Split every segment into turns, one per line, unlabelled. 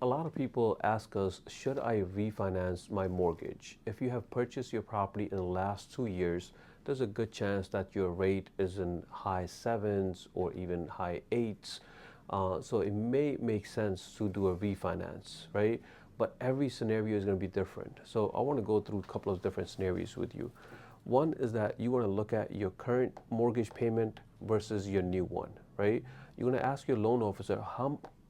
A lot of people ask us, should I refinance my mortgage? If you have purchased your property in the last 2 years, there's a good chance that your rate is in high sevens or even high eights. So it may make sense to do a refinance, right? But every scenario is going to be different. So I want to go through a couple of different scenarios with you. One is that you want to look at your current mortgage payment versus your new one, right? You're going to ask your loan officer,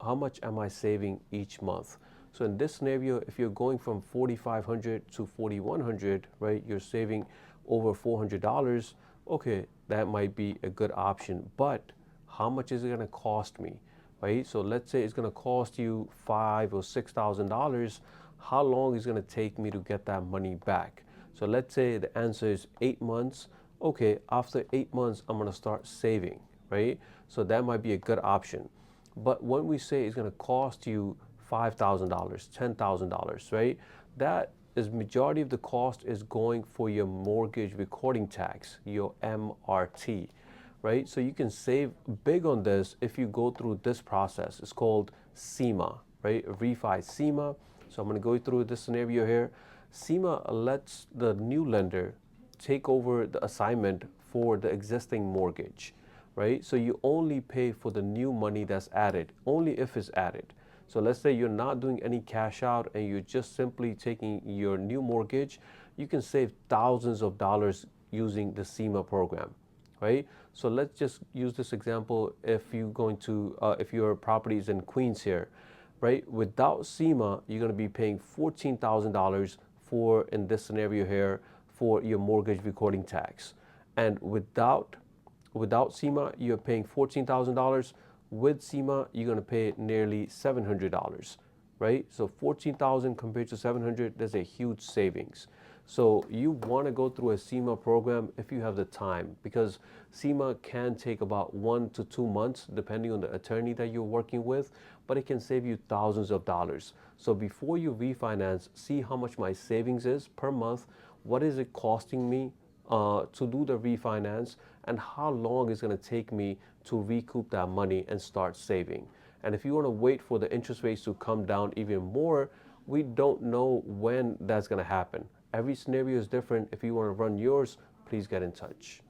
how much am I saving each month? So in this scenario, if you're going from 4,500 to 4,100, right, you're saving over $400. Okay, that might be a good option, but how much is it going to cost me, right? So let's say it's going to cost you $5,000 or $6,000. How long is it going to take me to get that money back? So let's say the answer is 8 months. Okay, after 8 months, I'm going to start saving, right? So that might be a good option. But when we say it's going to cost you $5,000, $10,000, right? That is majority of the cost is going for your mortgage recording tax, your MRT, right? So you can save big on this if you go through this process. It's called CEMA, right? Refi CEMA. So I'm going to go through this scenario here. CEMA lets the new lender take over the assignment for the existing mortgage, right? So you only pay for the new money that's added, only if it's added. So let's say you're not doing any cash out and you're just simply taking your new mortgage, you can save thousands of dollars using the CEMA program, right? So let's just use this example. If you're going to, if your property is in Queens here, right? Without CEMA, you're going to be paying $14,000 for, in this scenario here, for your mortgage recording tax. And without CEMA, you're paying $14,000. With CEMA, you're going to pay nearly $700, right? So 14,000 compared to 700, there's a huge savings. So you want to go through a CEMA program if you have the time, because CEMA can take about 1 to 2 months, depending on the attorney that you're working with, but it can save you thousands of dollars. So before you refinance, see how much my savings is per month, what is it costing me to do the refinance, and how long it's going to take me to recoup that money and start saving. And if you want to wait for the interest rates to come down even more, we don't know when that's going to happen. Every scenario is different. If you want to run yours, please get in touch.